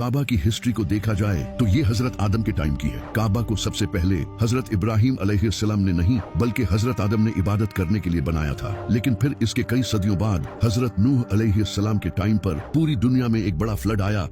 काबा की हिस्ट्री को देखा जाए तो ये हजरत आदम के टाइम की है। काबा को सबसे पहले हजरत इब्राहिम अलैहिस्सलाम ने नहीं बल्कि हजरत आदम ने इबादत करने के लिए बनाया था। लेकिन फिर इसके कई सदियों बाद हजरत नूह अलैहिस्सलाम के टाइम पर पूरी दुनिया में एक बड़ा फ्लड आया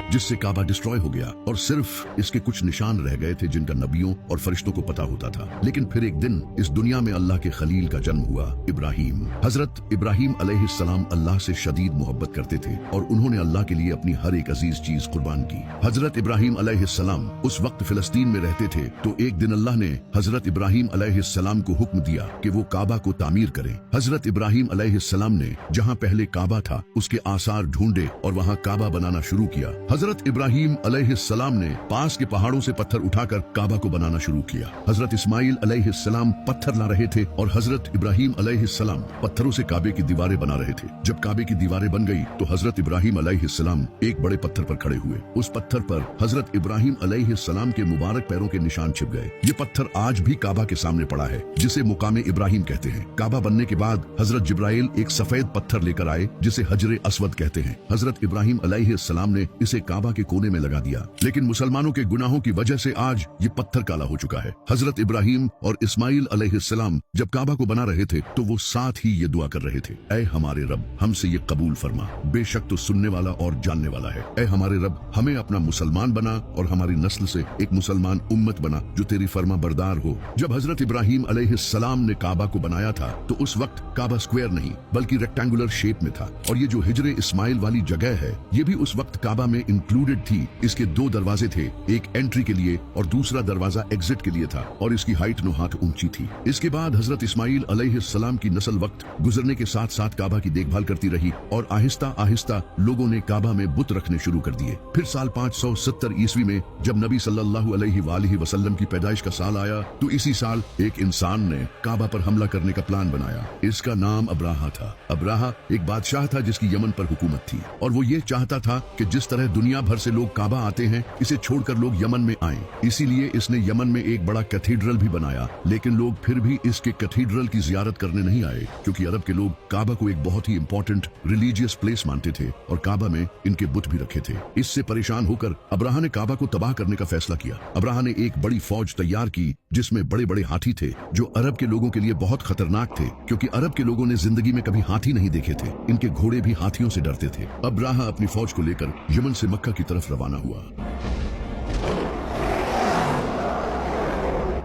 जिससे काबा डिस्ट्रॉय हो गया और सिर्फ इसके कुछ निशान रह गए थे जिनका नबियों और फरिश्तों को पता होता था। लेकिन फिर एक दिन इस दुनिया में अल्लाह के खलील का जन्म हुआ, इब्राहिम। हजरत इब्राहिम अलैहिस्सलाम अल्लाह से शदीद मोहब्बत करते थे और उन्होंने अल्लाह के लिए अपनी हर एक अजीज चीज कुर्बान की। हजरत इब्राहिम अलैहिस्सलाम उस वक्त फिलिस्तीन में रहते थे तो एक दिन अल्लाह ने हजरत इब्राहिम अलैहिस्सलाम को हुक्म दिया कि वो काबा को तामीर करें। हजरत इब्राहिम अलैहिस्सलाम ने जहाँ पहले काबा था उसके आसार ढूंढे और वहाँ काबा बनाना शुरू किया। हजरत इब्राहिम अलैहिस्सलाम ने पास के पहाड़ों से पत्थर उठाकर काबा को बनाना शुरू किया। हजरत इस्माइल अलैहिस्सलाम पत्थर ला रहे थे और हजरत इब्राहिम अलैहिस्सलाम पत्थरों से काबे की दीवारें बना रहे थे। जब काबे की दीवारें बन गई तो हजरत इब्राहिम अलैहिस्सलाम एक बड़े पत्थर पर खड़े हुए। उस पत्थर पर हजरत इब्राहिम अलैहिस्सलाम के मुबारक पैरों के निशान छिप गए। ये पत्थर आज भी काबा के सामने पड़ा है जिसे मुकामे इब्राहिम कहते हैं। काबा बनने के बाद हजरत जिब्राइल एक सफेद पत्थर लेकर आए जिसे हजरे अस्वद कहते हैं। हजरत इब्राहिम अलैहिस्सलाम ने इसे काबा के कोने में लगा दिया। लेकिन मुसलमानों के गुनाहों की वजह से आज ये पत्थर काला हो चुका है। हजरत इब्राहिम और इस्माइल अलैहिस्सलाम जब काबा को बना रहे थे तो वो साथ ही ये दुआ कर रहे थे, ऐ हमारे रब हमसे ये कबूल फरमा, बेशक तो सुनने वाला और जानने वाला है। ऐ हमारे रब हमें अपना मुसलमान बना और हमारी नस्ल से एक मुसलमान उम्मत बना जो तेरी फर्मा बरदार हो। जब हजरत इब्राहिम अलैहिस्सलाम ने काबा को बनाया था तो उस वक्त काबा स्क्वायर नहीं बल्कि रेक्टेंगुलर शेप में था और ये जो हिजरे इस्माइल वाली जगह है ये भी उस वक्त काबा में इंक्लूडेड थी। इसके दो दरवाजे थे, एक एंट्री के लिए और दूसरा दरवाजा एग्जिट के लिए था और इसकी हाइट 9 हाथ ऊंची थी। इसके बाद हजरत इस्माइल अलैहिस्सलाम की नस्ल वक्त गुजरने के साथ साथ काबा की देखभाल करती रही और आहिस्ता आहिस्ता लोगों ने काबा में बुत रखने शुरू कर दिए। फिर साल 570 ईस्वी में जब नबी सल्लल्लाहु अलैहि वसल्लम की पैदाइश का साल आया तो इसी साल एक इंसान ने काबा पर हमला करने का प्लान बनाया। इसका नाम अब्राहा था। अब्राहा एक बादशाह था जिसकी यमन पर हुकूमत थी और वो ये चाहता था कि जिस तरह दुनिया भर से लोग काबा आते हैं इसे छोड़कर लोग यमन में आएं। इसीलिए इसने यमन में एक बड़ा कैथीड्रल भी बनाया। लेकिन लोग फिर भी इसके कैथीड्रल की जियारत करने नहीं आए क्योंकि अरब के लोग काबा को एक बहुत ही इंपॉर्टेंट रिलीजियस प्लेस मानते थे और काबा में इनके बुत भी रखे थे। इससे परेशान होकर अब्राहा ने काबा को तबाह करने का फैसला किया। अब्राहा ने एक बड़ी फौज तैयार की जिसमें बड़े बड़े हाथी थे जो अरब के लोगों के लिए बहुत खतरनाक थे क्योंकि अरब के लोगों ने जिंदगी में कभी हाथी नहीं देखे थे। इनके घोड़े भी हाथियों से डरते थे। अब्राहा अपनी फौज को लेकर यमन से मक्का की तरफ रवाना हुआ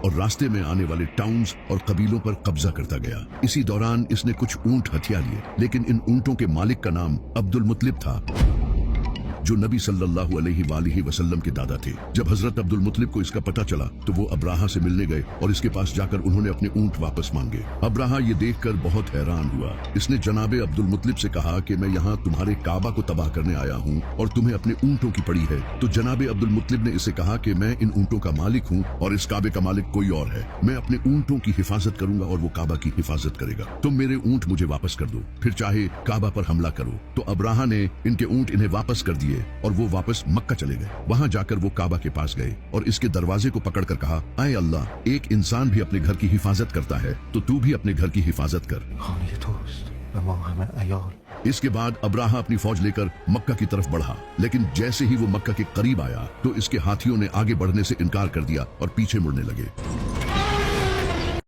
और रास्ते में आने वाले टाउन्स और कबीलों पर कब्जा करता गया। इसी दौरान इसने कुछ ऊंट हथिया लिए लेकिन इन ऊंटों के मालिक का नाम अब्दुल मुत्तलिब था जो नबी सल्लल्लाहु अलैहि वसल्लम के दादा थे। जब हजरत अब्दुल मुत्तलिब को इसका पता चला तो वो अब्राहा से मिलने गए और इसके पास जाकर उन्होंने अपने ऊंट वापस मांगे। अब्राहा ये देखकर बहुत हैरान हुआ। इसने जनाबे अब्दुल मुत्तलिब से कहा कि मैं यहाँ तुम्हारे काबा को तबाह करने आया हूँ और तुम्हें अपने ऊंटों की पड़ी है। तो जनाबे अब्दुल मुत्तलिब ने इसे कहा कि मैं इन ऊंटों का मालिक हूँ और इस काबे का मालिक कोई और है। मैं अपने ऊंटों की हिफाजत करूंगा और वो काबा की हिफाजत करेगा। तुम मेरे ऊंट मुझे वापस कर दो, फिर चाहे काबा पर हमला करो। तो अब्राहा ने इनके ऊंट इन्हें वापस कर दिए और वो वापस मक्का चले गए। वहां जाकर वो काबा के पास गए और इसके दरवाजे को पकड़कर कहा, ऐ अल्लाह, एक इंसान भी अपने घर की हिफाजत करता है तो तू भी अपने घर की हिफाजत कर। इसके बाद अब्राहा अपनी फौज लेकर मक्का की तरफ बढ़ा लेकिन जैसे ही वो मक्का के करीब आया तो इसके हाथियों ने आगे बढ़ने से इनकार कर दिया और पीछे मुड़ने लगे।